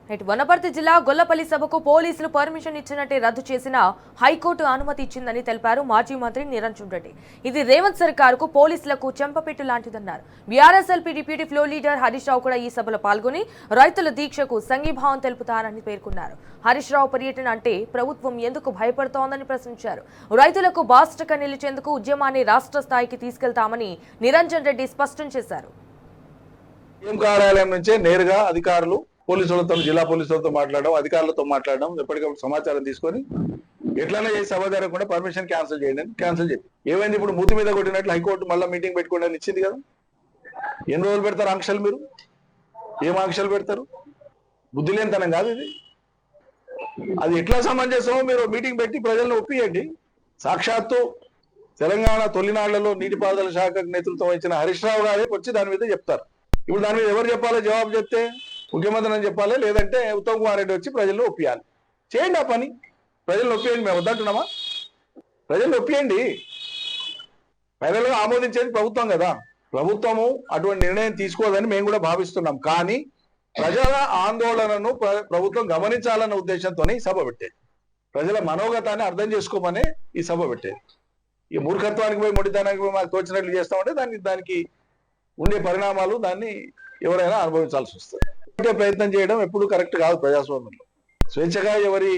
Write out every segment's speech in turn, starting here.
వనపర్తి జిల్లా గొల్లపల్లి సభకు పోలీసులు పర్మిషన్ ఇచ్చినట్టే రద్దు చేసిన హైకోర్టు అనుమతి ఇచ్చిందని తెలిపారు మాజీ మంత్రి నిరంజన్ రెడ్డి. ఇది రేవంత్ సర్కారుకు పోలీసులకు చెంపపెట్టు లాంటిదన్నారు. BRSLP deputy floor leader Harish Rao కూడా ఈ సభలో పాల్గొని రైతుల దీక్షకు సంఘీభావం తెలుపుతారని పేర్కొన్నారు. హరీష్ రావు పర్యటన అంటే ప్రభుత్వం ఎందుకు భయపడుతోందని ప్రశ్నించారు. రైతులకు బాస్టగా నిలిచేందుకు ఉద్యమాన్ని రాష్ట్ర స్థాయికి తీసుకెళ్తామని నిరంజన్ రెడ్డి స్పష్టం చేశారు. కార్యాలయం నుంచే నేరుగా అధికారులు పోలీసులతో, జిల్లా పోలీసులతో మాట్లాడడం, అధికారులతో మాట్లాడడం, ఎప్పటికప్పుడు సమాచారం తీసుకొని ఎట్లైనా చేసి సభ జరగకుండా పర్మిషన్ క్యాన్సిల్ చేయండి అని క్యాన్సిల్ చెప్పి ఏమైంది? ఇప్పుడు మూతి మీద కొట్టినట్లు హైకోర్టు మళ్ళీ మీటింగ్ పెట్టుకోండి అని ఇచ్చింది కదా. ఎన్ని రోజులు పెడతారు ఆంక్షలు? మీరు ఏం ఆంక్షలు పెడతారు? బుద్ధి లేనితనం కాదు ఇది. అది ఎట్లా సమంజసమో మీరు మీటింగ్ పెట్టి ప్రజలను ఒప్పియండి. సాక్షాత్తు తెలంగాణ తొలినాళ్లలో నీటిపారుదల శాఖకు నేతృత్వం వహించిన హరీష్ రావు గారే వచ్చి దాని మీద చెప్తారు. ఇప్పుడు దాని మీద ఎవరు చెప్పాలో? జవాబు చెప్తే ముఖ్యమంత్రి అని చెప్పాలి, లేదంటే ఉత్తమ్ కుమార్ రెడ్డి వచ్చి ప్రజలను ఒప్పియాలి. చేయండి ఆ పని. ప్రజలను ఒప్పియండి. మేము వద్దంటున్నామా? ప్రజలను ఒప్పియండి. ఫైనల్ గా ఆమోదించేది ప్రభుత్వం కదా. ప్రభుత్వము అటువంటి నిర్ణయం తీసుకోదని మేము కూడా భావిస్తున్నాం. కానీ ప్రజల ఆందోళనను ప్రభుత్వం గమనించాలన్న ఉద్దేశంతోనే ఈ సభ పెట్టేది. ప్రజల మనోగతాన్ని అర్థం చేసుకోమనే ఈ సభ పెట్టేది. ఈ మూర్ఖత్వానికి పోయి మొండితనానికి పోయి మాకు తోచినట్లు చేస్తామంటే దానికి ఉండే పరిణామాలు దాన్ని ఎవరైనా అనుభవించాల్సి వస్తుంది. ప్రయత్నం చేయడం ఎప్పుడు కరెక్ట్ కాదు. ప్రజాస్వామ్యంలో స్వేచ్ఛగా ఎవరి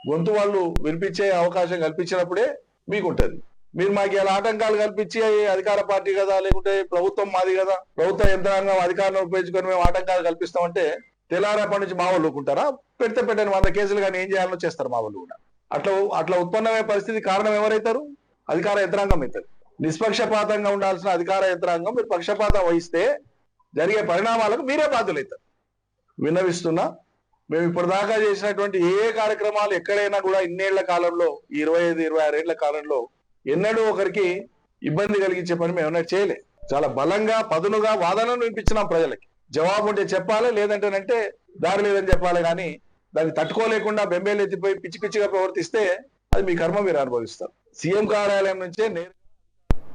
గొంతు వాళ్ళు వినిపించే అవకాశం కల్పించినప్పుడే మీకు ఉంటుంది. మీరు మాకు ఇలా ఆటంకాలు కల్పించి అధికార పార్టీ కదా, లేకుంటే ప్రభుత్వం మాది కదా, ప్రభుత్వ యంత్రాంగం అధికారులను ఉపయోగించుకొని మేము ఆటంకాలు కల్పిస్తామంటే తెల్లారేపటి నుంచి మా వాళ్ళు ఊరుకుంటారా? పెట్టని 100 కేసులు కానీ ఏం చేయాలో చేస్తారు మా వాళ్ళు కూడా. అట్లా ఉత్పన్నమయ్యే పరిస్థితి కారణం ఎవరైతారు? అధికార యంత్రాంగం అవుతారు. నిష్పక్షపాతంగా ఉండాల్సిన అధికార యంత్రాంగం మీరు పక్షపాతం వహిస్తే జరిగే పరిణామాలకు మీరే బాధ్యులవుతారు. విన్నవిస్తున్నా, మేము ఇప్పటిదాకా చేసినటువంటి ఏ కార్యక్రమాలు ఎక్కడైనా కూడా ఇన్నేళ్ల కాలంలో, 25-26 ఏళ్ల కాలంలో ఎన్నడూ ఒకరికి ఇబ్బంది కలిగించే పని మేము ఎన్నడూ చేయలే. చాలా బలంగా పదునుగా వాదనలు వినిపించినాం ప్రజలకి. జవాబు ఉంటే చెప్పాలి, లేదంటేనంటే దారి లేదని చెప్పాలి. కానీ దాన్ని తట్టుకోలేకుండా బెంబేలు ఎత్తిపోయి పిచ్చి పిచ్చిగా ప్రవర్తిస్తే అది మీ కర్మ, మీరు అనుభవిస్తారు. సీఎం కార్యాలయం నుంచే